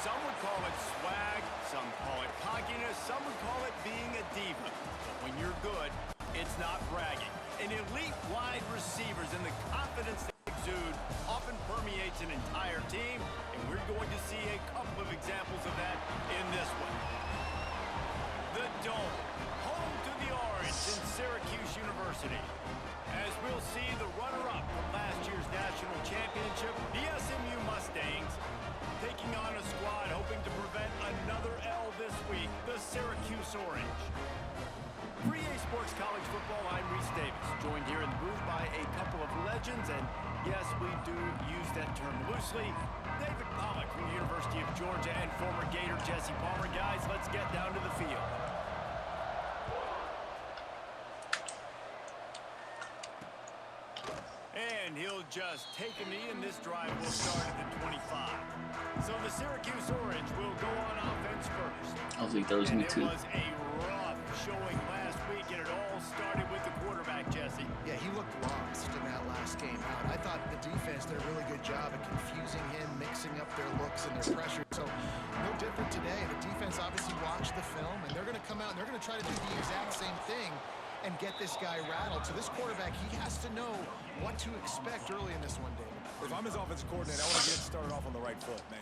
Some would call it swag, some call it cockiness, some would call it being a diva. But when you're good, it's not bragging. An elite wide receivers and the confidence they exude often permeates an entire team, and we're going to see a couple of examples of that in this one. The Dome, home to the Orange in Syracuse University. As we'll see, the runner-up from last year's national championship, the SMU Mustangs, taking on a squad hoping to prevent another L this week, the Syracuse Orange. 3A Sports College Football, I'm Reese Davis, joined here in the booth by a couple of legends, and yes, we do use that term loosely. David Pollock from the University of Georgia and former Gator Jesse Palmer. Guys, let's get down to the field. And he'll just take a knee, and this drive will start at the 25. So the Syracuse Orange will go on offense first. I'll take those in too. It was a rough showing last week, and it all started with the quarterback, Jesse. Yeah, he looked lost in that last game out. I thought the defense did a really good job of confusing him, mixing up their looks and their pressure. So no different today. The defense obviously watched the film, and they're going to come out and they're going to try to do the exact same thing and get this guy rattled. So this quarterback, he has to know what to expect early in this one, David. If I'm his offensive coordinator, I want to get started off on the right foot, man.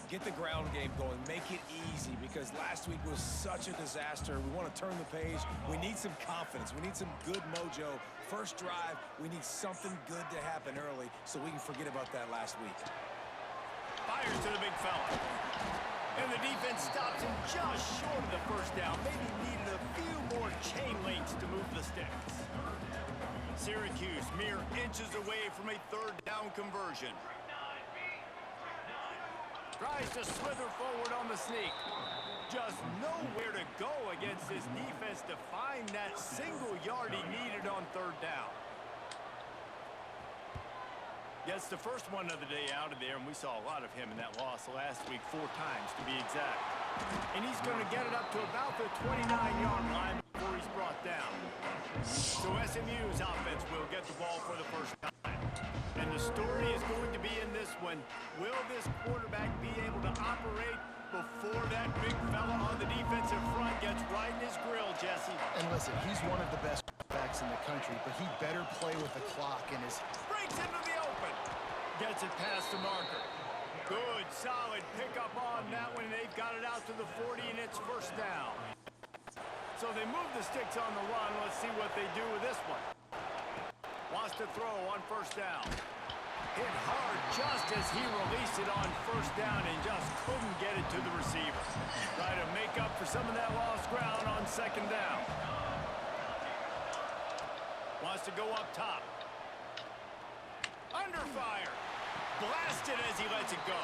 Get the ground game going, make it easy, because last week was such a disaster. We want to turn the page. We need some confidence. We need some good mojo. First drive, we need something good to happen early so we can forget about that last week. Fires to the big fella. And the defense stops him just short of the first down. Maybe needed a few more chain links to move the sticks. Syracuse mere inches away from a third down conversion. Tries to slither forward on the sneak. Just nowhere to go against this defense to find that single yard he needed on third down. Gets the first one of the day out of there, and we saw a lot of him in that loss last week, 4 times to be exact. And he's going to get it up to about the 29-yard line before he's brought down. So SMU's offense will get the ball for the first time. And the story is going to be in this one. Will this quarterback be able to operate before that big fella on the defensive front gets right in his grill, Jesse? And listen, he's one of the best quarterbacks in the country, but he better play with the clock in his... Breaks into the open. Gets it past the marker. Good, solid pickup on that one. They've got it out to the 40, and it's first down. So they move the sticks on the run. Let's see what they do with this one. Wants to throw on first down. Hit hard just as he released it on first down and just couldn't get it to the receiver. Try to make up for some of that lost ground on second down. Wants to go up top. Under fire. Blasted as he lets it go.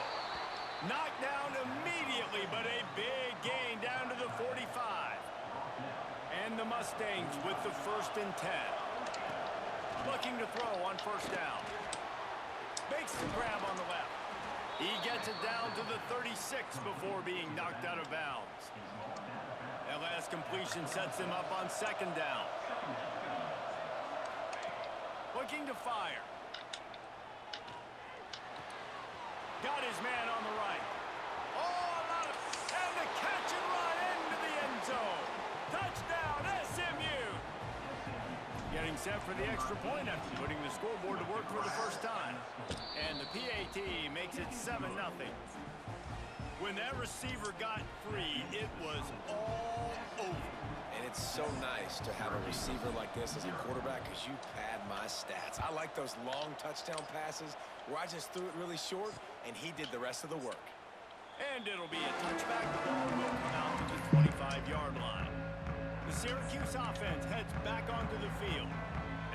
Knocked down immediately, but a big gain down to the 45. And the Mustangs with the 1st and 10. Looking to throw on first down. Makes the grab on the left. He gets it down to the 36 before being knocked out of bounds. That last completion sets him up on second down. Looking to fire. Got his man on the right. Oh, and the catch and run into the end zone. Touchdown, SMU. Getting set for the extra point after putting the scoreboard to work for the first time. And the PAT makes it 7-0. When that receiver got free, it was all over. And it's so nice to have a receiver like this as a quarterback because you pad my stats. I like those long touchdown passes where I just threw it really short and he did the rest of the work. And it'll be a touchback. The ball will come out to the 25-yard line. The Syracuse offense heads back onto the field.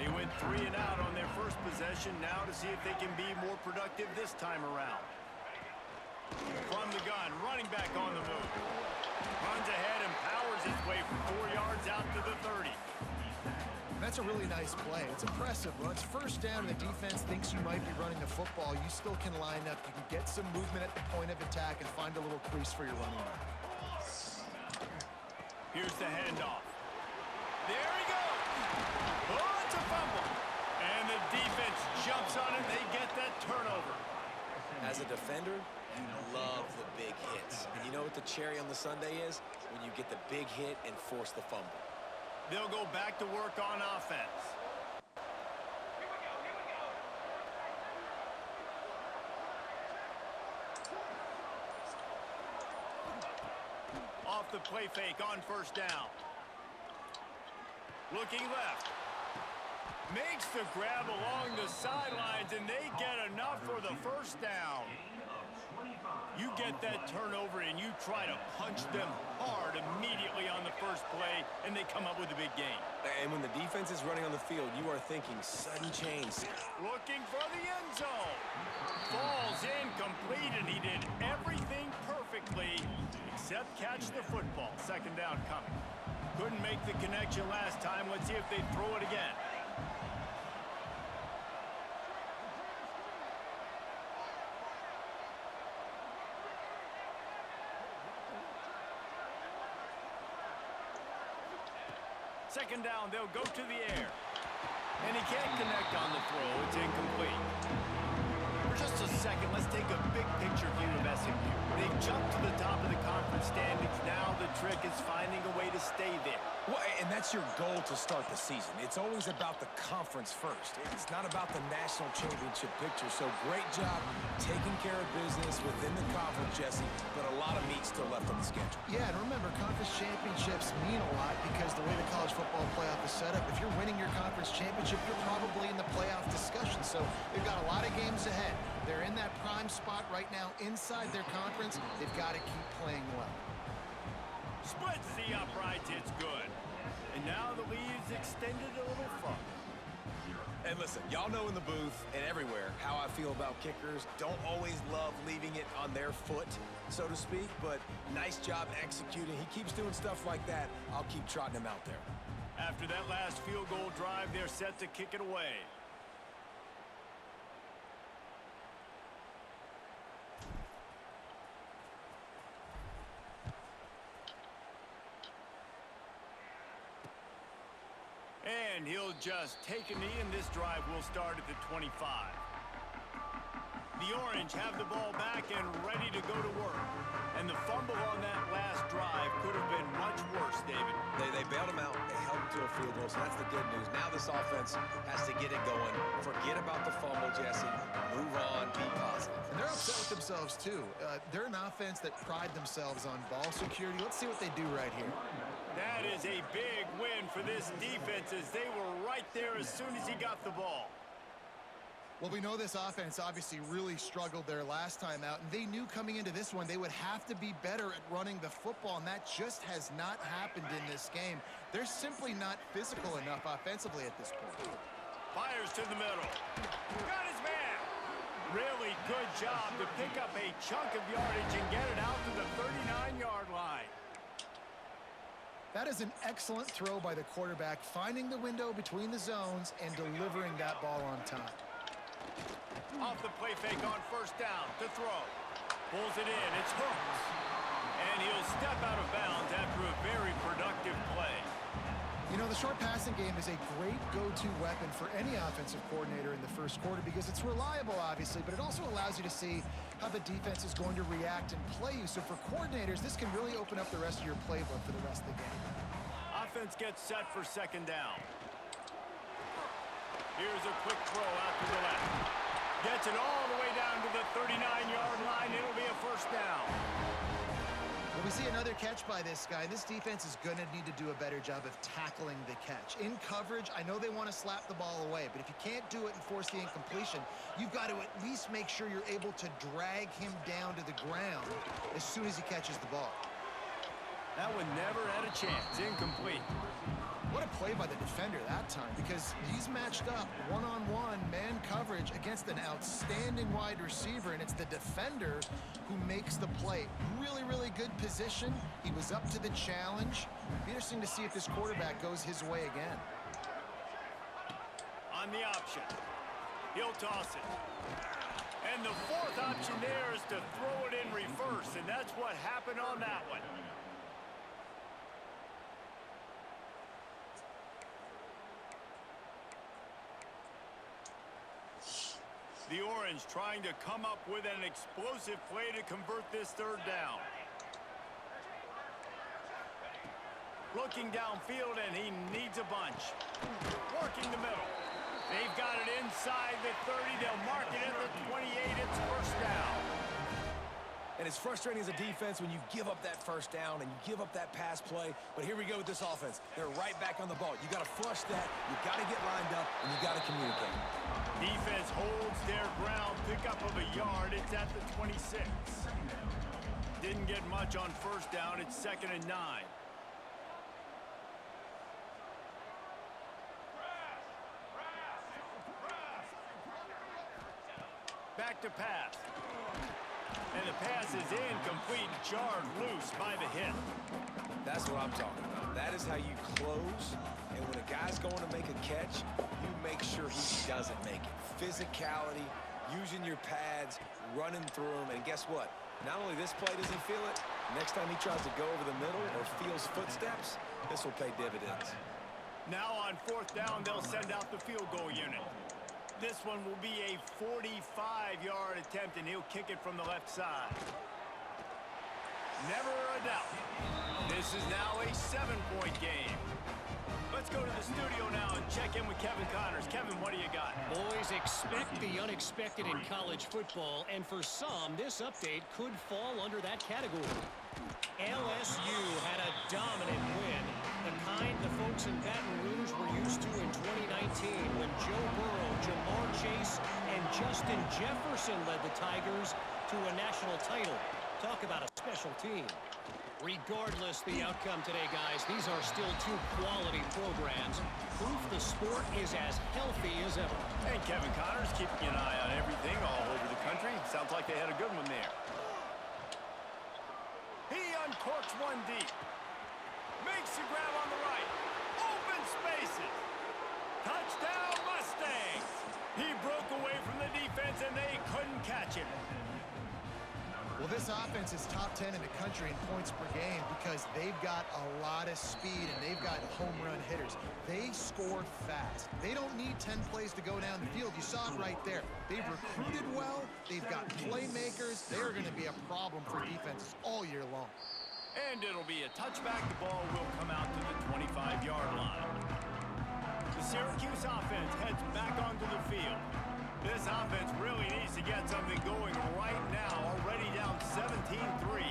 They went 3 and out on their first possession, now to see if they can be more productive this time around. From the gun, running back on the move. Runs ahead and powers his way for 4 yards out to the 30. That's a really nice play. It's impressive. When it's first down and the defense thinks you might be running the football, you still can line up. You can get some movement at the point of attack and find a little crease for your running back. Here's the handoff. There he goes. Oh, it's a fumble. And the defense jumps on it. They get that turnover. As a defender, you love the big hits. And you know what the cherry on the sundae is? When you get the big hit and force the fumble. They'll go back to work on offense. Off the play fake on first down. Looking left. Makes the grab along the sidelines, and they get enough for the first down. You get that turnover, and you try to punch them hard immediately on the first play, and they come up with a big gain. And when the defense is running on the field, you are thinking sudden change. Looking for the end zone. Falls incomplete, and he did everything perfectly except catch the football. Second down coming. Couldn't make the connection last time. Let's see if they throw it again. Second down, they'll go to the air. And he can't connect on the throw. It's incomplete. For just a second, let's take a big picture view of SMU. They've jumped to the top of the conference standings. Now the trick is finding a way to stay there. Well, and that's your goal to start the season. It's always about the conference first. It's not about the national championship picture. So great job taking care of business within the conference, Jesse, but a lot of meat still left on the schedule. Yeah, and remember, conference championships mean a lot because the way the college football playoff is set up, if you're winning your conference championship, you're probably in the playoff discussion. So they've got a lot of games ahead. They're in that prime spot right now inside their conference. They've got to keep playing well. Splits the uprights, it's good. And now the lead's extended a little further. And listen, y'all know in the booth and everywhere how I feel about kickers. Don't always love leaving it on their foot, so to speak, but nice job executing. He keeps doing stuff like that. I'll keep trotting him out there. After that last field goal drive, they're set to kick it away. And he'll just take a knee, and this drive will start at the 25. The Orange have the ball back and ready to go to work. And the fumble on that last drive could have been much worse, David. They bailed him out. They held him to a field goal, so that's the good news. Now this offense has to get it going. Forget about the fumble, Jesse. Move on. Be positive. And they're upset with themselves, too. They're an offense that pride themselves on ball security. Let's see what they do right here. That is a big win for this defense as they were right there as soon as he got the ball. Well, we know this offense obviously really struggled there last time out, and they knew coming into this one they would have to be better at running the football, and that just has not happened in this game. They're simply not physical enough offensively at this point. Fires to the middle. Got his man. Really good job to pick up a chunk of yardage and get it out to the 39-yard line. That is an excellent throw by the quarterback, finding the window between the zones and delivering that ball on time. Off the play fake on first down to throw. Pulls it in. It's hooked. And he'll step out of bounds after a very productive play. You know, the short passing game is a great go-to weapon for any offensive coordinator in the first quarter because it's reliable, obviously, but it also allows you to see how the defense is going to react and play you. So for coordinators, this can really open up the rest of your playbook for the rest of the game. Offense gets set for second down. Here's a quick throw out to the left. Gets it all the way down to the 39-yard line. It'll be a first down. Well, we see another catch by this guy. This defense is going to need to do a better job of tackling the catch. In coverage, I know they want to slap the ball away, but if you can't do it and force the incompletion, you've got to at least make sure you're able to drag him down to the ground as soon as he catches the ball. That one never had a chance. Incomplete. What a play by the defender that time, because he's matched up one-on-one man coverage against an outstanding wide receiver, and it's the defender who makes the play. Really, really good position. He was up to the challenge. Be interesting to see if this quarterback goes his way again. On the option, he'll toss it. And the fourth option there is to throw it in reverse, and that's what happened on that one. The Orange trying to come up with an explosive play to convert this third down. Looking downfield, and he needs a bunch. Working the middle. They've got it inside the 30. They'll mark it at the 28. It's first down. And it's frustrating as a defense when you give up that first down and you give up that pass play. But here we go with this offense. They're right back on the ball. You got to flush that. You got to get lined up, and you got to communicate. Defense holds their ground. Pickup of a yard. It's at the 26. Didn't get much on first down. It's 2nd and 9. Back to pass. And the pass is incomplete, jarred loose by the hit. That's what I'm talking about. That is how you close. And when a guy's going to make a catch, you make sure he doesn't make it. Physicality, using your pads, running through them. And guess what? Not only this play does he feel it, next time he tries to go over the middle or feels footsteps, this will pay dividends. Now on 4th down, they'll send out the field goal unit. This one will be a 45-yard attempt, and he'll kick it from the left side. Never a doubt. This is now a 7-point game. Let's go to the studio now and check in with Kevin Connors. Kevin, what do you got? Boys, expect the unexpected in college football, and for some, this update could fall under that category. LSU had a dominant win, the kind the folks in Baton Rouge were used to in 2019 when Joe Burrow, Jamar Chase, and Justin Jefferson led the Tigers to a national title. Talk about a special team. Regardless the outcome today, guys, these are still two quality programs. Proof the sport is as healthy as ever. And Kevin Connors keeping an eye on everything all over the country. Sounds like they had a good one there. He uncorks one deep. Makes the grab on the right. Open spaces. Touchdown Mustangs. He broke away from the defense and they couldn't catch him. Well, this offense is top 10 in the country in points per game because they've got a lot of speed and they've got home run hitters. They score fast. They don't need 10 plays to go down the field. You saw it right there. They've recruited well. They've got playmakers. They're going to be a problem for defenses all year long. And it'll be a touchback. The ball will come out to the 25-yard line. The Syracuse offense heads back onto the field. This offense really needs to get something going right now, already down 17-3.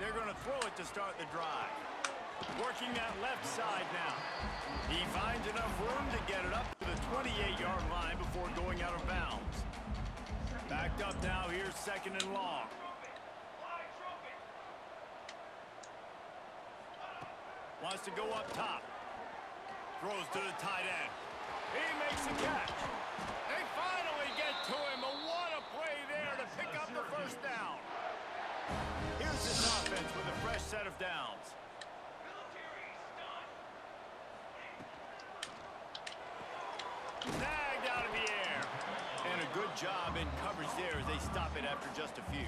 They're going to throw it to start the drive. Working that left side now. He finds enough room to get it up to the 28-yard line before going out of bounds. Backed up now, here's 2nd and long. Wants to go up top. Throws to the tight end. He makes the catch. They finally get to him. But what a play there to pick up the first down. Here's this offense with a fresh set of downs. Snagged out of the air. And a good job in coverage there as they stop it after just a few.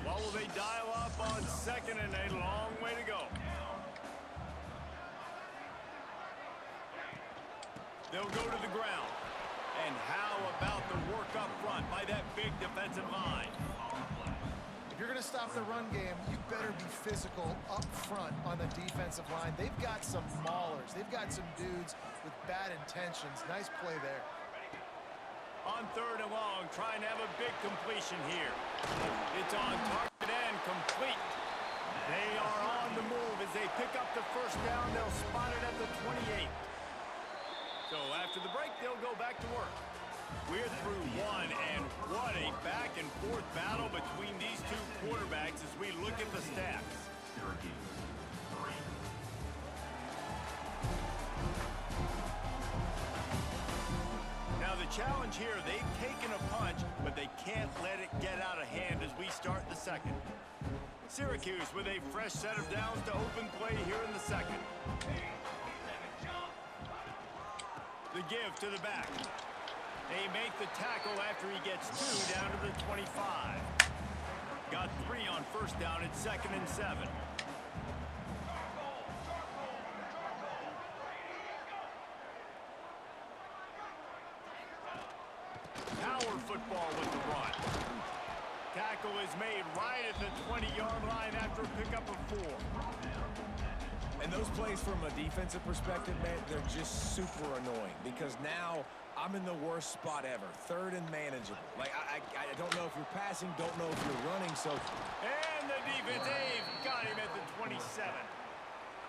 What will they dial up on 2nd and a long way to go? They'll go to the ground. And how about the work up front by that big defensive line? If you're going to stop the run game, you better be physical up front on the defensive line. They've got some maulers. They've got some dudes with bad intentions. Nice play there. On 3rd and long, trying to have a big completion here. It's on target and complete. They are on the move as they pick up the first down. They'll spot it at the 28. So after the break, they'll go back to work. We're through one, and what a back-and-forth battle between these two quarterbacks as we look at the stats. challenge here. They've taken a punch, but they can't let it get out of hand as we start the second. Syracuse with a fresh set of downs to open play here in the second. The give to the back. They make the tackle after he gets 2 down to the 25. Got 3 on first down at 2nd and 7. Power football with the run. Tackle is made right at the 20-yard line after a pickup of 4. And those plays from a defensive perspective, man, they're just super annoying because now I'm in the worst spot ever. 3rd and manageable. Like, I don't know if you're passing, don't know if you're running, so... And the defense, Dave, got him at the 27.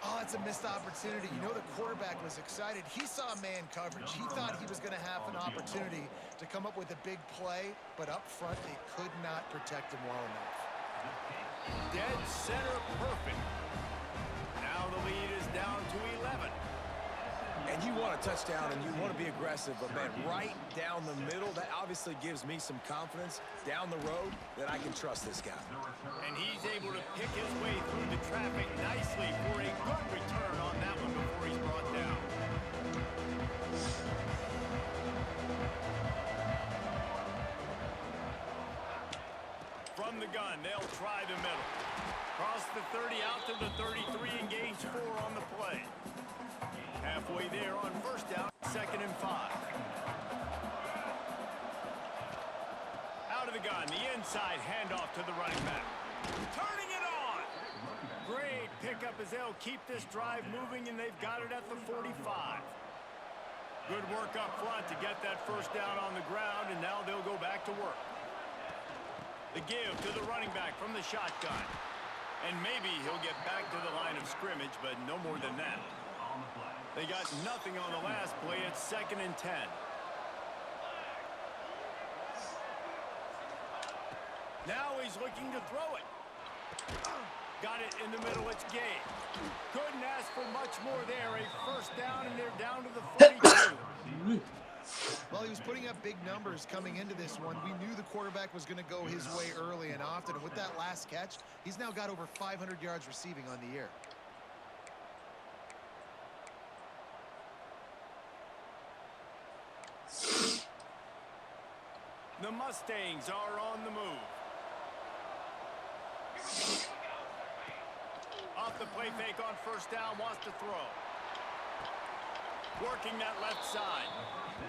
Oh, it's a missed opportunity. You know, the quarterback was excited. He saw man coverage. He thought he was going to have an opportunity to come up with a big play, but up front, they could not protect him well enough. Dead center perfect. Now the lead is down to 11. And you want a touchdown and you want to be aggressive, but, man, right down the middle, that obviously gives me some confidence down the road that I can trust this guy. And he's able to pick his way through the traffic nicely for a good return on that one before he's brought down. From the gun, they'll try the middle. Cross the 30 out to the 33 and gains 4 on the play. Halfway there on first down, 2nd and 5. Out of the gun, the inside handoff to the running back. Turning it on! Great pickup as they'll keep this drive moving, and they've got it at the 45. Good work up front to get that first down on the ground, and now they'll go back to work. The give to the running back from the shotgun. And maybe he'll get back to the line of scrimmage, but no more than that. They got nothing on the last play. It's 2nd and 10. Now he's looking to throw it. Got it in the middle. It's Gay. Couldn't ask for much more there. A first down, and they're down to the 42. Well, he was putting up big numbers coming into this one. We knew the quarterback was going to go his way early and often. And with that last catch, he's now got over 500 yards receiving on the year. The Mustangs are on the move. Off the play fake on first down, wants to throw. Working that left side.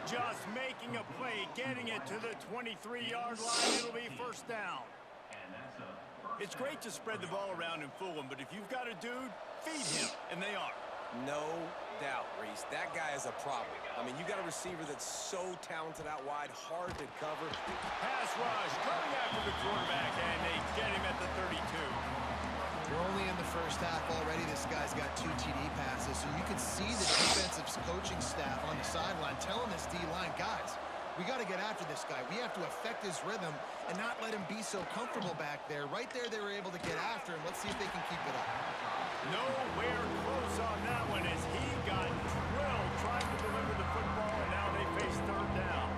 Just making a play, getting it to the 23-yard line. It'll be first down. It's great to spread the ball around and fool him, but if you've got a dude, feed him, and they are. No doubt, Reese. That guy is a problem. I mean, you got a receiver that's so talented out wide, hard to cover. Pass rush, coming after the quarterback, and they get him at the 32. We're only in the first half already. This guy's got 2 TD passes, so you can see the defensive coaching staff on the sideline telling this D-line, guys, we got to get after this guy. We have to affect his rhythm and not let him be so comfortable back there. Right there, they were able to get after him. Let's see if they can keep it up. Nowhere close on that one as he got drilled trying to deliver the football, and now they face 3rd down.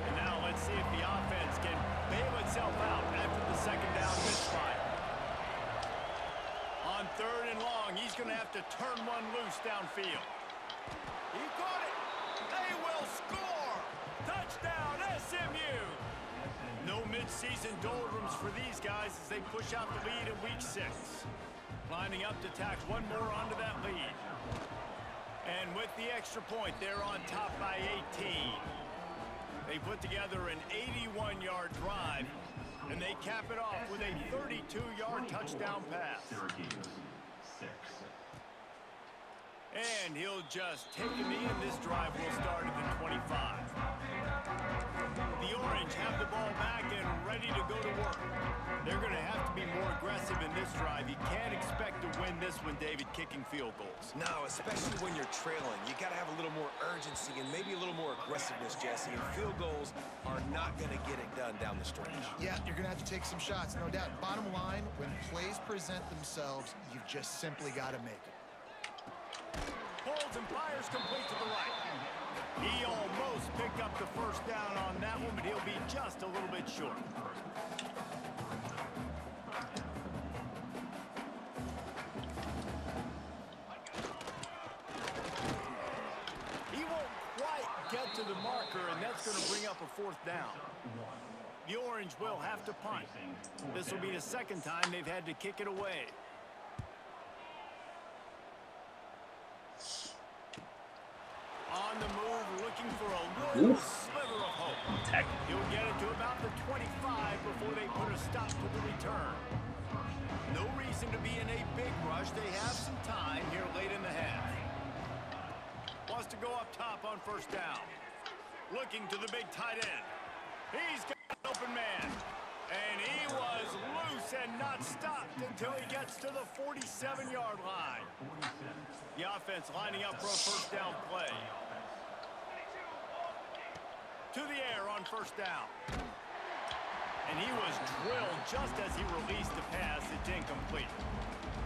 And now let's see if the offense can bail itself out after the 2nd down misfire. On 3rd and long, he's going to have to turn one loose downfield. He got it. They will score. Touchdown, SMU. No midseason doldrums for these guys as they push out the lead in week 6. Lining up to tack one more onto that lead. And with the extra point, they're on top by 18. They put together an 81-yard drive, and they cap it off with a 32-yard touchdown pass. And he'll just take him in. This drive will start at the 25. The Orange have the ball back and ready to go to work. They're going to have to be more aggressive in this drive. You can't expect to win this one, David, kicking field goals. No, especially when you're trailing. You got to have a little more urgency and maybe a little more aggressiveness, Jesse. And field goals are not going to get it done down the stretch. Yeah, you're going to have to take some shots, no doubt. Bottom line, when plays present themselves, you've just simply got to make it. Holds and fires complete to the right. He almost picked up the first down on that one, but he'll be just a little bit short. He won't quite get to the marker, and that's going to bring up a fourth down. The Orange will have to punt. This will be the second time they've had to kick it away. On the move, looking for a little sliver of hope. He'll get it to about the 25 before they put a stop to the return. No reason to be in a big rush. They have some time here late in the half. Wants to go up top on first down. Looking to the big tight end. He's got an open man. And he was loose and not stopped until he gets to the 47-yard line. The offense lining up for a first down play. To the air on first down. And he was drilled just as he released the pass. It's incomplete.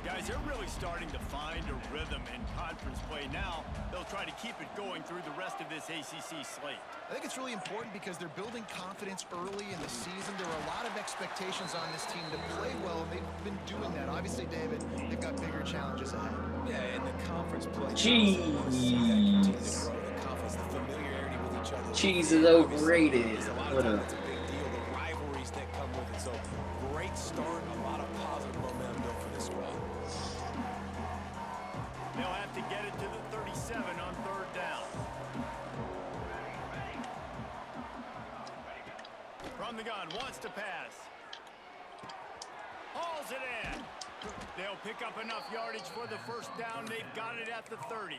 Guys, they're really starting to find a rhythm in conference play now. They'll try to keep it going through the rest of this ACC slate. I think it's really important because they're building confidence early in the season. There are a lot of expectations on this team to play well, and they've been doing that. Obviously, David, they've got bigger challenges ahead. Yeah, and the conference play. Cheese. Cheese is overrated. What up? That's a big deal. The rivalries that come with it. So great start. A lot of positive momentum built for this squad. They'll have to get it to the 37 on third down. From the gun, wants to pass. Hauls it in. They'll pick up enough yardage for the first down. They've got it at the 30.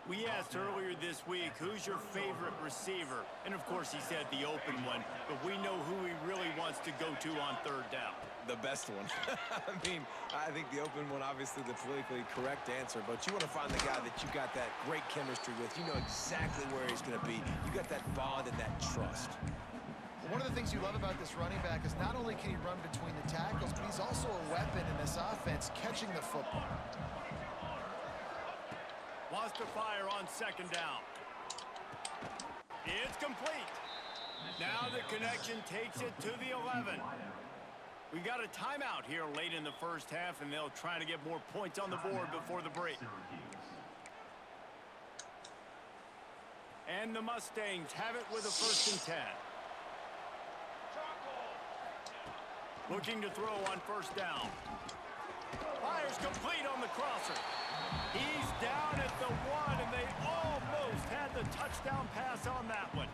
We asked earlier this week, who's your favorite receiver? And, of course, he said the open one. But we know who he really wants to go to on third down. The best one. I mean, I think the open one, obviously the politically correct answer, but you want to find the guy that you got that great chemistry with. You know exactly where he's going to be. You got that bond and that trust. One of the things you love about this running back is not only can he run between the tackles, but he's also a weapon in this offense catching the football. Wants to fire on second down. It's complete. Now the connection takes it to the 11. We got a timeout here late in the first half, and they'll try to get more points on the board before the break. And the Mustangs have it with a 1st and 10. Looking to throw on first down. Fires complete on the crosser. He's down at the 1, and they almost had the touchdown pass on that one.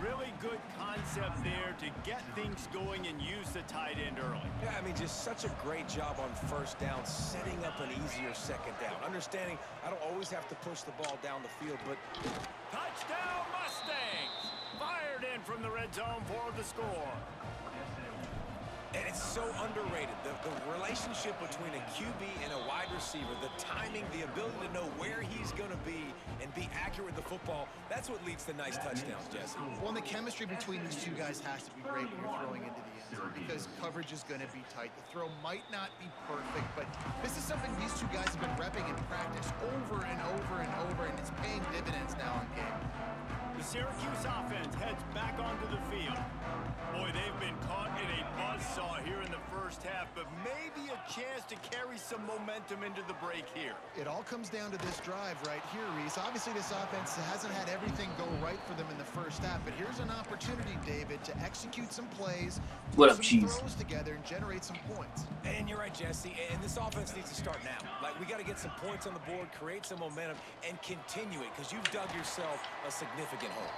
Really good concept there to get things going and use the tight end early. Yeah, I mean, just such a great job on first down, setting up an easier second down. Understanding I don't always have to push the ball down the field, but... Touchdown Mustangs! Fired in from the red zone for the score. And it's so underrated. The relationship between a QB and a wide receiver, the timing, the ability to know where he's going to be and be accurate with the football, that's what leads to nice touchdowns, Jesse. Well, and the chemistry between these two guys has to be great when you're throwing into the end zone because coverage is going to be tight. The throw might not be perfect, but this is something these two guys have been repping in practice over and over and over, and it's paying dividends now in game. The Syracuse offense heads back onto the field. Boy, they've been caught in a buzzsaw here in the first half, but maybe a chance to carry some momentum into the break here. It all comes down to this drive right here, Reese. Obviously, this offense hasn't had everything go right for them in the first half, but here's an opportunity, David, to execute some plays, What up, some Cheese? throws together, and generate some points. And you're right, Jesse, and this offense needs to start now. Like, we got to get some points on the board, create some momentum, and continue it, because you've dug yourself a significant hole.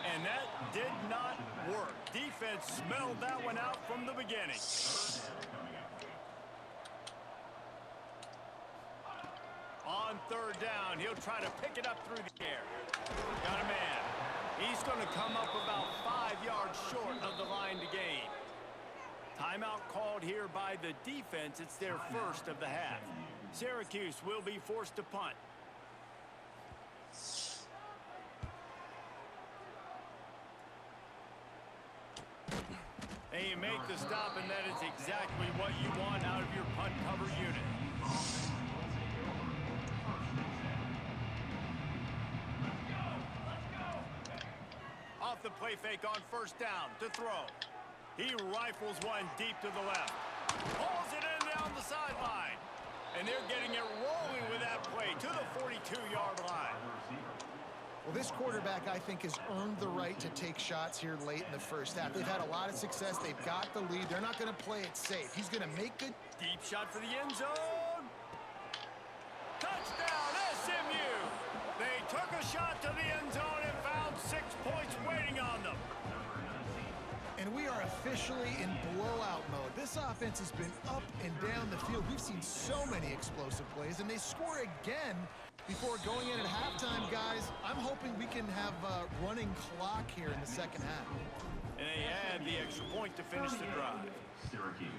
And that did not work. Defense smelled that one out from the beginning. On third down, he'll try to pick it up through the air. Got a man. He's going to come up about 5 yards short of the line to gain. Timeout called here by the defense. It's their first of the half. Syracuse will be forced to punt. And you make the stop, and that is exactly what you want out of your punt cover unit. the play fake on first down to throw. He rifles one deep to the left. Pulls it in down the sideline. And they're getting it rolling with that play to the 42-yard line. Well, this quarterback, I think, has earned the right to take shots here late in the first half. They've had a lot of success. They've got the lead. They're not going to play it safe. He's going to make good. Deep shot for the end zone. Touchdown, SMU. They took a shot to the end zone and found 6 points waiting on them. And we are officially in blowout mode. This offense has been up and down the field. We've seen so many explosive plays, and they score again before going in at halftime, guys. I'm hoping we can have a running clock here in the second half. And they add the extra point to finish the drive. Syracuse,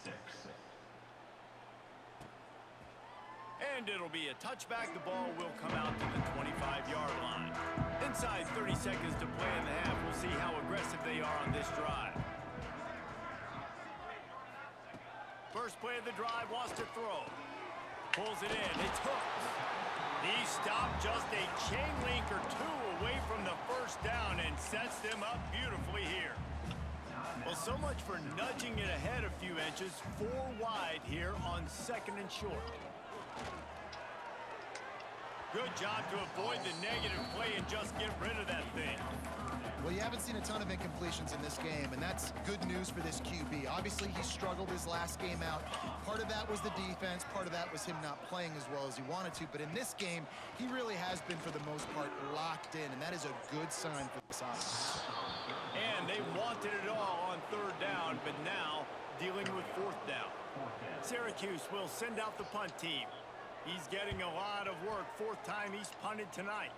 6. And it'll be a touchback. The ball will come out to the 25-yard line. Inside 30 seconds to play in the half. We'll see how aggressive they are on this drive. First play of the drive, wants to throw. Pulls it in. It's hooked. He stopped just a chain link or two away from the first down and sets them up beautifully here. Well, so much for nudging it ahead a few inches. 4 wide here on second and short. Good job to avoid the negative play and just get rid of that thing. Well, you haven't seen a ton of incompletions in this game, and that's good news for this QB. Obviously, he struggled his last game out. Part of that was the defense. Part of that was him not playing as well as he wanted to. But in this game, he really has been, for the most part, locked in, and that is a good sign for this offense. And they wanted it all on third down, but now dealing with fourth down. Syracuse will send out the punt team. He's getting a lot of work. 4th time he's punted tonight.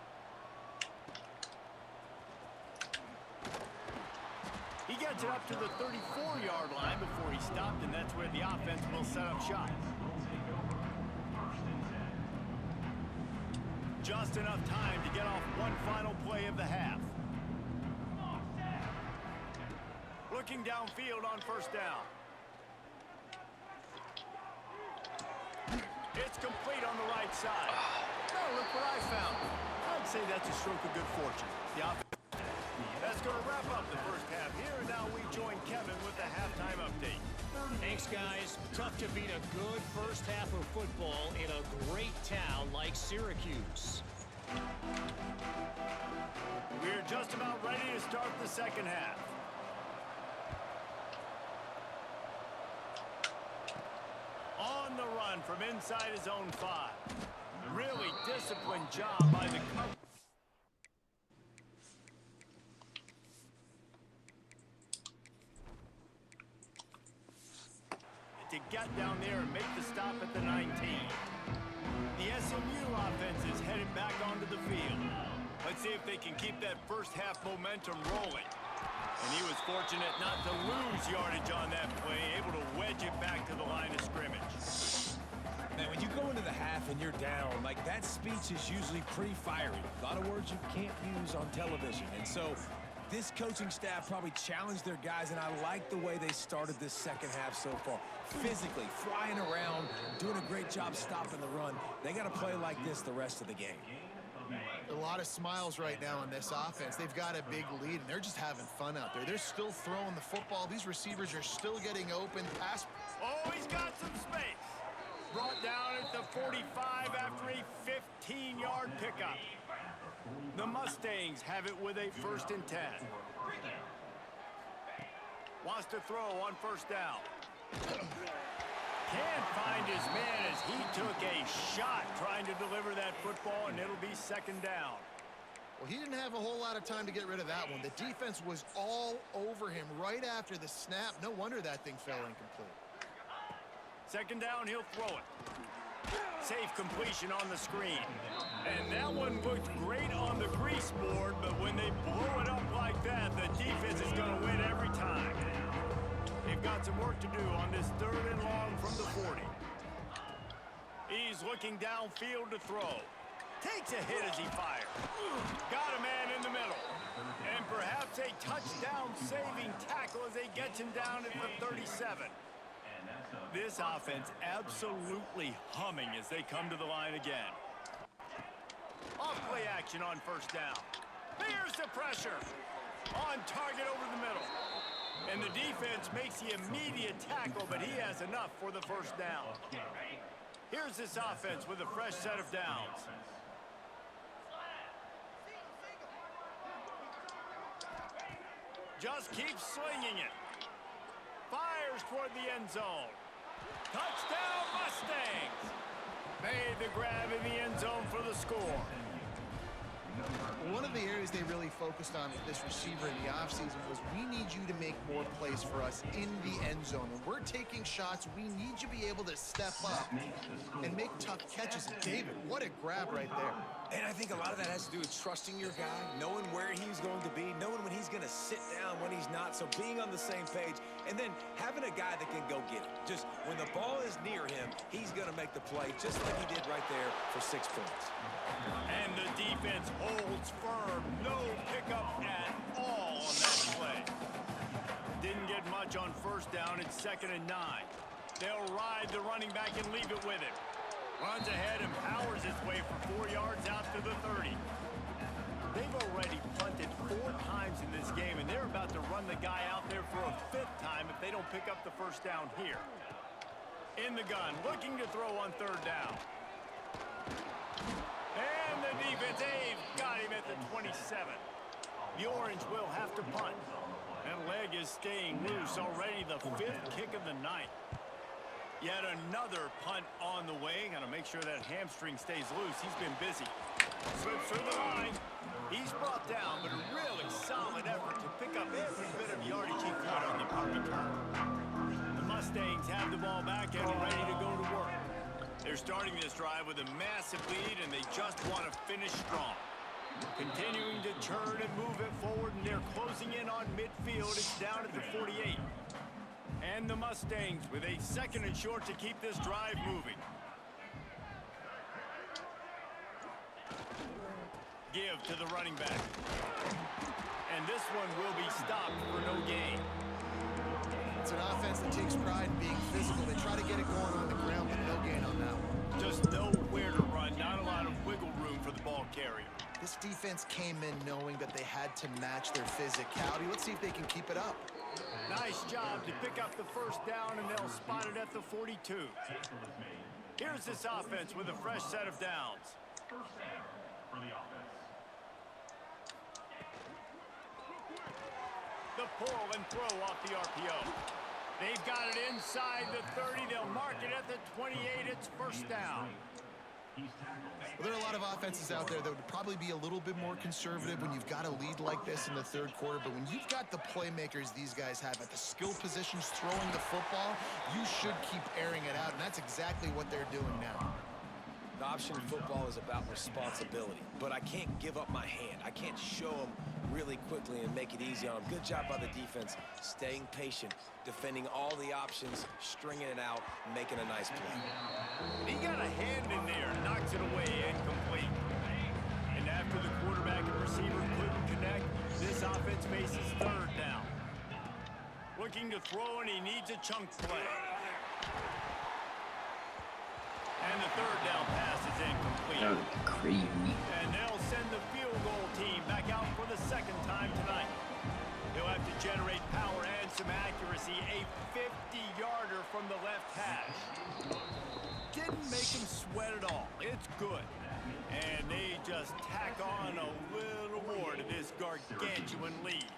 He gets it up to the 34-yard line before he stopped, and that's where the offense will set up shop. Just enough time to get off one final play of the half. Looking downfield on first down. It's complete on the right side. Oh, look what I found. I'd say that's a stroke of good fortune. The offense. That's going to wrap up the first half here, and now we join Kevin with the halftime update. Thanks, guys. Tough to beat a good first half of football in a great town like Syracuse. We're just about ready to start the second half. On the run from inside his own 5. Really disciplined job by the cover. To get down there and make the stop at the 19. The SMU offense is headed back onto the field. Let's see if they can keep that first half momentum rolling. And he was fortunate not to lose yardage on that play, able to wedge it back to the line of scrimmage. Man, when you go into the half and you're down, like, that speech is usually pretty fiery. A lot of words you can't use on television. And so this coaching staff probably challenged their guys, and I like the way they started this second half so far. Physically, flying around, doing a great job stopping the run. They got to play like this the rest of the game. A lot of smiles right now in this offense. They've got a big lead, and they're just having fun out there. They're still throwing the football. These receivers are still getting open. Pass. Oh, he's got some space. Brought down at the 45 after a 15-yard pickup. The Mustangs have it with a 1st and 10. Wants to throw on first down. Can't find his man as he took a shot trying to deliver that football, and it'll be 2nd down. Well, he didn't have a whole lot of time to get rid of that one. The defense was all over him right after the snap. No wonder that thing fell incomplete. 2nd down, he'll throw it. Safe completion on the screen. And that one looked great on the grease board, but when they blow it up like that, the defense is going to win every time. They've got some work to do on this 3rd and long from the 40. He's looking downfield to throw. Takes a hit as he fires. Got a man in the middle. And perhaps a touchdown-saving tackle as they get him down at the 37. This offense absolutely humming as they come to the line again. Off play action on first down. There's the pressure. On target over the middle. And the defense makes the immediate tackle, but he has enough for the first down. Here's this offense with a fresh set of downs. Just keeps slinging it. Fires toward the end zone. Touchdown, Mustangs! Made the grab in the end zone for the score. One of the areas they really focused on with this receiver in the offseason was we need you to make more plays for us in the end zone. When we're taking shots, we need you to be able to step up and make tough catches. David, what a grab right there. And I think a lot of that has to do with trusting your guy, knowing where he's going to be, knowing when he's going to sit down, when he's not. So being on the same page, and then having a guy that can go get it. Just when the ball is near him, he's going to make the play, just like he did right there for 6 points. And the defense holds firm. No pickup at all on that play. Didn't get much on first down. It's 2nd and 9. They'll ride the running back and leave it with him. Runs ahead and powers his way for 4 yards out to the 30. They've already punted 4 times in this game, and they're about to run the guy out there for a 5th time if they don't pick up the first down here. In the gun, looking to throw on 3rd down. And the defense, they've got him at the 27. The Orange will have to punt. That leg is staying loose already, the 5th kick of the night. Yet another punt on the way. Got to make sure that hamstring stays loose. He's been busy. Slips through the line. He's brought down, but a really solid effort to pick up every bit of yardage he could on the punt return. The Mustangs have the ball back and ready to go to work. They're starting this drive with a massive lead, and they just want to finish strong. Continuing to churn and move it forward, and they're closing in on midfield. It's down at the 48. And the Mustangs with a 2nd and short to keep this drive moving. Give to the running back. And this one will be stopped for no gain. It's an offense that takes pride in being physical. They try to get it going on the ground, but no gain on that one. Just nowhere to run. Not a lot of wiggle room for the ball carrier. This defense came in knowing that they had to match their physicality. Let's see if they can keep it up. Nice job to pick up the first down, and they'll spot it at the 42. Here's this offense with a fresh set of downs. First down for the offense. The pull and throw off the RPO. They've got it inside the 30. They'll mark it at the 28. It's first down. Well, there are a lot of offenses out there that would probably be a little bit more conservative when you've got a lead like this in the 3rd quarter. But when you've got the playmakers these guys have at the skill positions throwing the football, you should keep airing it out. And that's exactly what they're doing now. The option football is about responsibility, but I can't give up my hand. I can't show them really quickly and make it easy on them. Good job by the defense, staying patient, defending all the options, stringing it out, making a nice play. He got a hand in there, knocks it away, incomplete. And after the quarterback and receiver couldn't connect, this offense faces 3rd down. Looking to throw, and he needs a chunk play. And the 3rd down pass is incomplete. That would be crazy. And they'll send the field goal team back out for the 2nd time tonight. They'll have to generate power and some accuracy. A 50-yarder from the left hash. Didn't make him sweat at all. It's good. And they just tack on a little more to this gargantuan lead.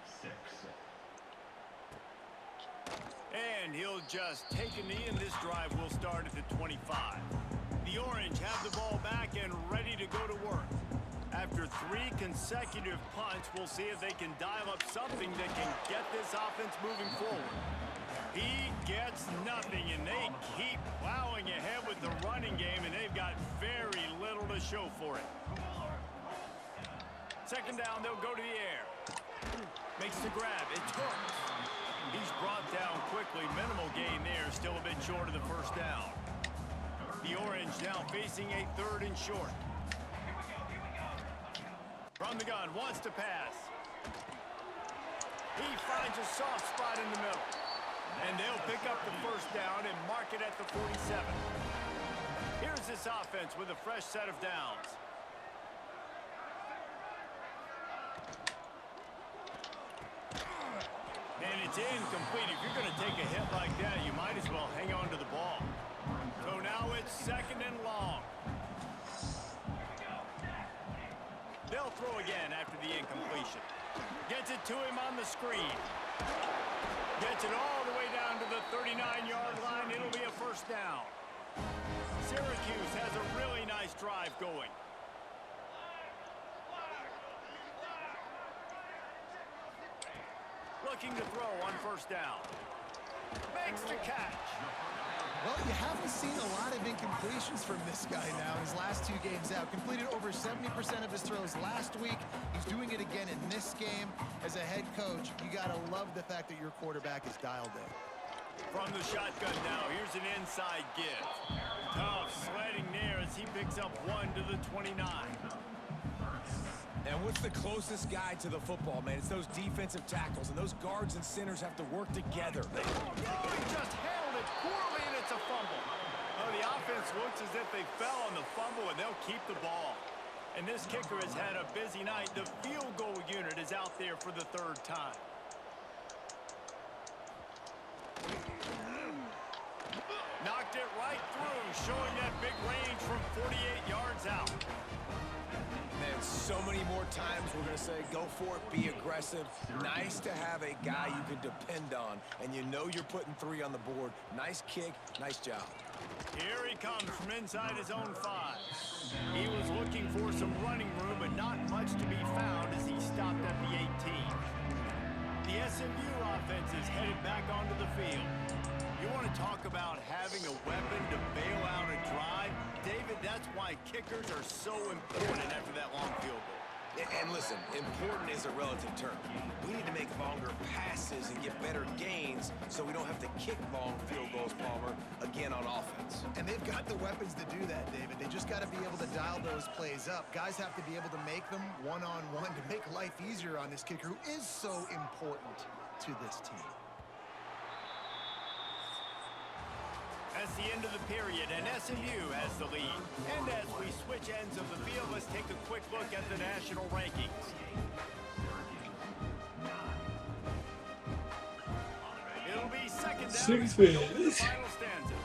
And he'll just take a knee, and this drive will start at the 25. The Orange have the ball back and ready to go to work. After 3 consecutive punts, we'll see if they can dial up something that can get this offense moving forward. He gets nothing, and they keep plowing ahead with the running game, and they've got very little to show for it. 2nd down, they'll go to the air. Makes the grab. It's hooked. He's brought down quickly. Minimal gain there. Still a bit short of the first down. The Orange now facing a 3rd and short. From the gun, wants to pass. He finds a soft spot in the middle. And they'll pick up the first down and mark it at the 47. Here's this offense with a fresh set of downs. And it's incomplete. If you're going to take a hit like that, you might as well hang on to the ball. So now it's 2nd and long. They'll throw again after the incompletion. Gets it to him on the screen. Gets it all the way down to the 39-yard line. It'll be a 1st down. Syracuse has a really nice drive going. Looking to throw on 1st down. Makes the catch. Well, you haven't seen a lot of incompletions from this guy now in his last 2 games out. Completed over 70% of his throws last week. He's doing it again in this game. As a head coach, you got to love the fact that your quarterback is dialed in. From the shotgun now, here's an inside give. Tough sledding there as he picks up 1 to the 29. And what's the closest guy to the football, man? It's those defensive tackles, and those guards and centers have to work together. Oh, he just handled it poorly, and it's a fumble. Oh, the offense looks as if they fell on the fumble, and they'll keep the ball. And this kicker has had a busy night. The field goal unit is out there for the 3rd time. Knocked it right through, showing that big range from 48 yards out. Man, so many more times we're going to say, go for it, be aggressive. Nice to have a guy you can depend on, and you know you're putting 3 on the board. Nice kick, nice job. Here he comes from inside his own 5. He was looking for some running room, but not much to be found as he stopped at the 18. The SMU offense is headed back onto the field. You want to talk about having a weapon to bail out a drive? David, that's why kickers are so important after that long field goal. And listen, important is a relative term. We need to make longer passes and get better gains so we don't have to kick long field goals, Palmer, again on offense. And they've got the weapons to do that, David. They just got to be able to dial those plays up. Guys have to be able to make them one-on-one to make life easier on this kicker, who is so important to this team. That's the end of the period, and SMU has the lead. And as we switch ends of the field, let's take a quick look at the national rankings. It'll be 2nd down. The final stanza.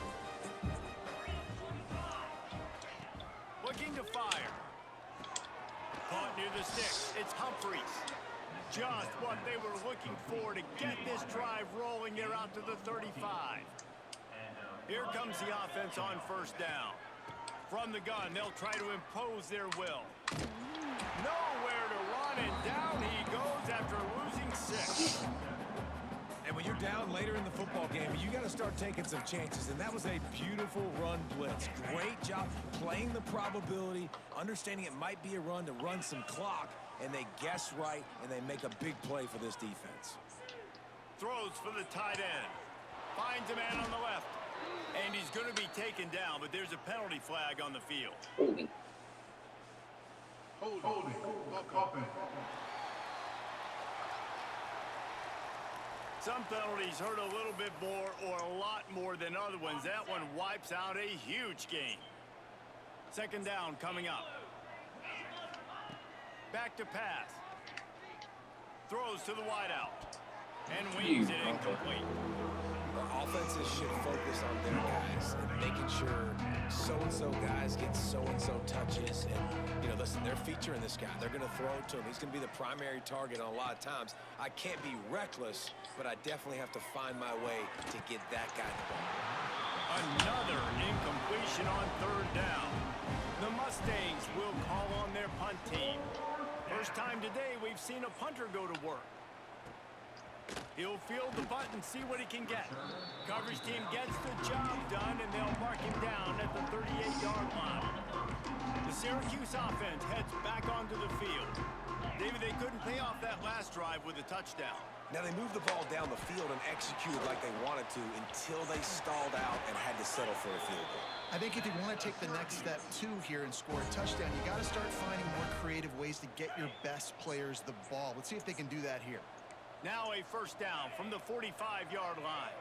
Looking to fire. Caught near the sticks. It's Humphreys. Just what they were looking for to get this drive rolling. They're out to the 35. Here comes the offense on 1st down. From the gun, they'll try to impose their will. Nowhere to run, and down he goes after losing 6. And when you're down later in the football game, you got to start taking some chances, and that was a beautiful run blitz. Great job playing the probability, understanding it might be a run to run some clock, and they guess right, and they make a big play for this defense. Throws for the tight end. Finds a man on the left. And he's going to be taken down, but there's a penalty flag on the field. Holding. Some penalties hurt a little bit more or a lot more than other ones. That one wipes out a huge game. 2nd down coming up. Back to pass. Throws to the wideout. And wings it incomplete. Offenses should focus on their guys and making sure so-and-so guys get so-and-so touches. And, you know, listen, they're featuring this guy. They're going to throw it to him. He's going to be the primary target on a lot of times. I can't be reckless, but I definitely have to find my way to get that guy the ball. Another incompletion on 3rd down. The Mustangs will call on their punt team. First time today we've seen a punter go to work. He'll field the punt and see what he can get. Coverage team gets the job done, and they'll mark him down at the 38-yard line. The Syracuse offense heads back onto the field. David, they couldn't pay off that last drive with a touchdown. Now, they moved the ball down the field and executed like they wanted to until they stalled out and had to settle for a field goal. I think if you want to take the next step, too, here and score a touchdown, you got to start finding more creative ways to get your best players the ball. Let's see if they can do that here. Now a 1st down from the 45-yard line.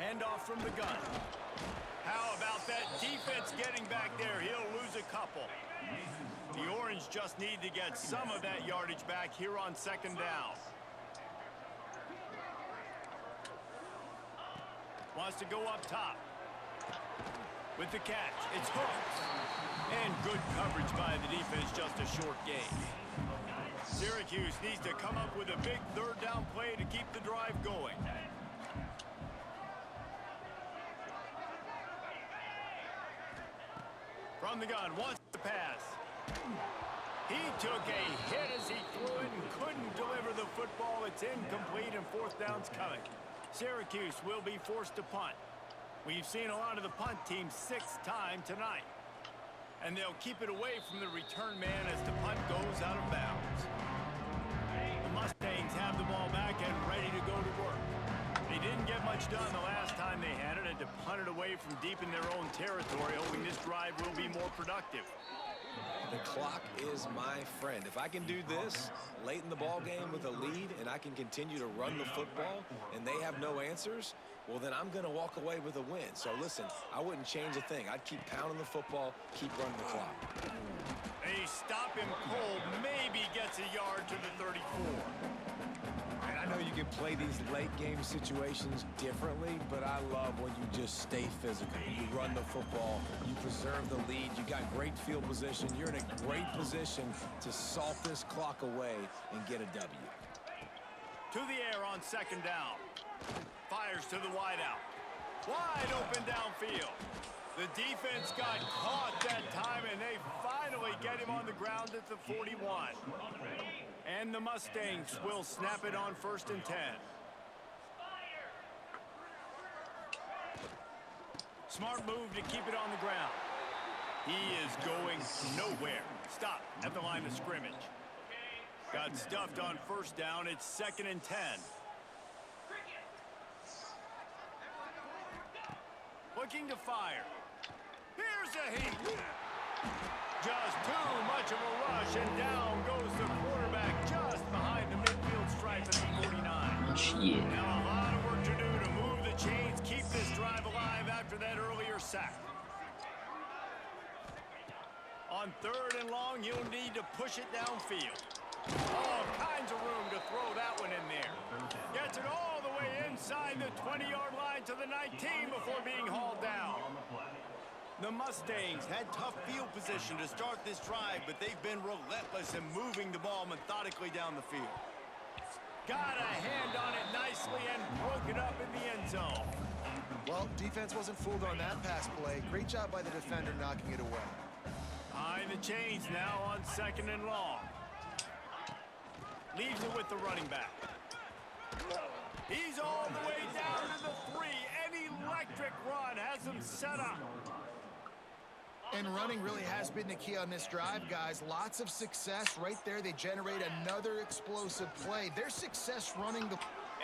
Handoff from the gun. How about that defense getting back there? He'll lose a couple. The Orange just need to get some of that yardage back here on second down. Wants to go up top. With the catch, it's hooked. And good coverage by the defense, just a short gain. Syracuse needs to come up with a big third down play to keep the drive going. From the gun, wants to pass. He took a hit as he threw it and couldn't deliver the football. It's incomplete and fourth down's coming. Syracuse will be forced to punt. We've seen a lot of the punt team 6th time tonight. And they'll keep it away from the return man as the punt goes out of bounds. The Mustangs have the ball back and ready to go to work. They didn't get much done the last time they had it and to punt it away from deep in their own territory, hoping this drive will be more productive. The clock is my friend. If I can do this late in the ball game with a lead and I can continue to run the football and they have no answers, well, then I'm going to walk away with a win. So, listen, I wouldn't change a thing. I'd keep pounding the football, keep running the clock. They stop him cold, maybe gets a yard to the 34. And I know you can play these late-game situations differently, but I love when you just stay physical. You run the football, you preserve the lead, you got great field position. You're in a great position to salt this clock away and get a W. To the air on second down. Fires to the wideout. Wide open downfield. The defense got caught that time, and they finally get him on the ground at the 41. And the Mustangs will snap it on 1st and 10. Smart move to keep it on the ground. He is going nowhere. Stop at the line of scrimmage. Got stuffed on 1st down. It's 2nd and 10. Looking to fire. Here's a heat. Just too much of a rush, and down goes the quarterback just behind the midfield stripe at the 49. Shit. Now a lot of work to do to move the chains, keep this drive alive after that earlier sack. On 3rd and long, you'll need to push it downfield. All kinds of room to throw that one in there. Gets it all the way inside the 20-yard line to the 19 before being hauled down. The Mustangs had tough field position to start this drive, but they've been relentless in moving the ball methodically down the field. Got a hand on it nicely and broke it up in the end zone. Well, defense wasn't fooled on that pass play. Great job by the defender knocking it away. Behind the chains now on 2nd and long. Leaves it with the running back. He's all the way down to the 3. An electric run has him set up. And running really has been the key on this drive, guys. Lots of success right there. They generate another explosive play. Their success running the...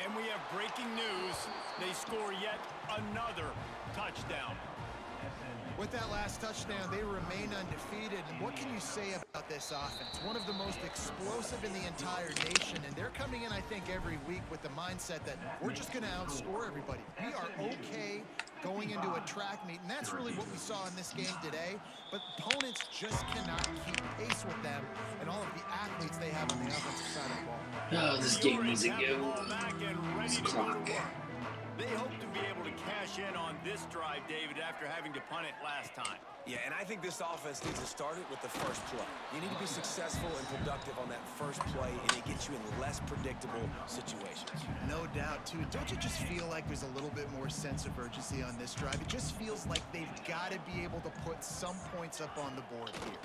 And we have breaking news. They score yet another touchdown. With that last touchdown, they remain undefeated. And what can you say about this offense? One of the most explosive in the entire nation. And they're coming in, I think, every week with the mindset that we're just going to outscore everybody. We are okay going into a track meet, and that's really what we saw in this game today. But opponents just cannot keep pace with them and all of the athletes they have on the offensive side of the ball. Oh, this game needs to go. It's clock. They hope to be able to cash in on this drive, David, after having to punt it last time. Yeah, and I think this offense needs to start it with the first play. You need to be successful and productive on that first play, and it gets you in less predictable situations. No doubt, too. Don't you just feel like there's a little bit more sense of urgency on this drive? It just feels like they've got to be able to put some points up on the board here.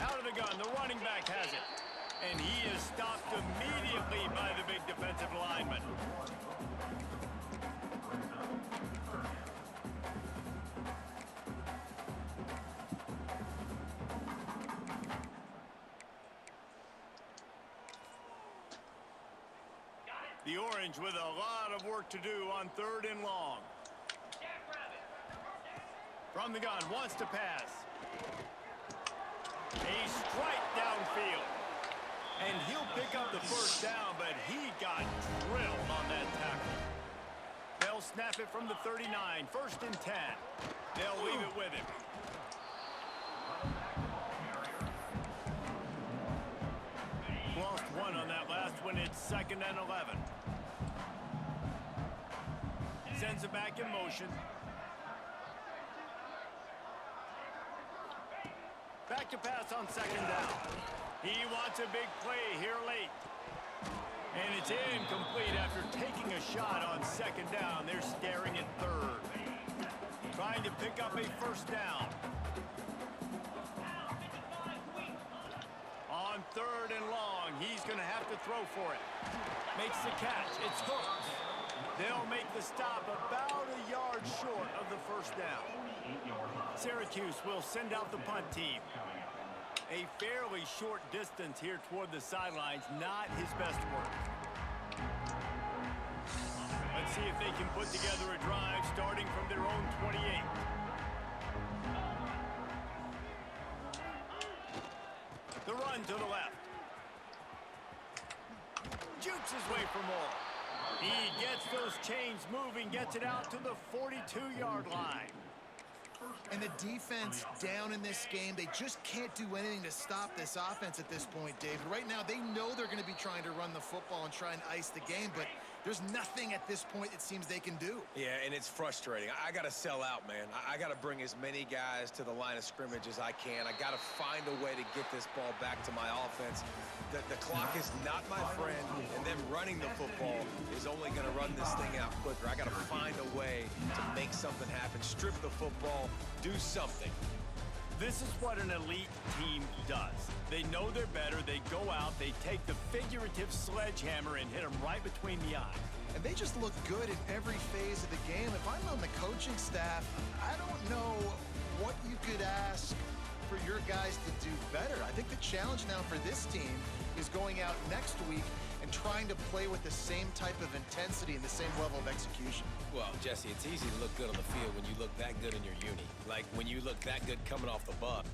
Out of the gun, the running back has it. And he is stopped immediately by the big defensive lineman. The Orange with a lot of work to do on 3rd and long. From the gun, wants to pass. A strike downfield. And he'll pick up the first down, but he got drilled on that tackle. They'll snap it from the 39, 1st and 10. They'll leave it with him. 2nd and 11. Sends it back in motion. Back to pass on 2nd down. He wants a big play here late. And it's incomplete after taking a shot on 2nd down. They're staring at 3rd. Trying to pick up a 1st down. On 3rd and long, he's going to have to throw for it. Makes the catch. It's hooked. They'll make the stop about a yard short of the 1st down. Syracuse will send out the punt team. A fairly short distance here toward the sidelines, not his best work. Let's see if they can put together a drive starting from their own 28. The run to the left. Jukes his way for more. He gets those chains moving, gets it out to the 42-yard line. And the defense down in this game, they just can't do anything to stop this offense at this point, David. Right now, they know they're going to be trying to run the football and try and ice the game, but there's nothing at this point it seems they can do. Yeah, and it's frustrating. I got to sell out, man. I got to bring as many guys to the line of scrimmage as I can. I got to find a way to get this ball back to my offense. The clock is not my friend, and them running the football is only going to run this thing out quicker. I got to find a way to make something happen, strip the football, do something. This is what an elite team does. They know they're better. They go out, they take the figurative sledgehammer and hit them right between the eyes. And they just look good in every phase of the game. If I'm on the coaching staff, I don't know what you could ask for your guys to do better. I think the challenge now for this team is going out next week and trying to play with the same type of intensity and the same level of execution. Well, Jesse, it's easy to look good on the field when you look that good in your uni. Like when you look that good coming off the bus.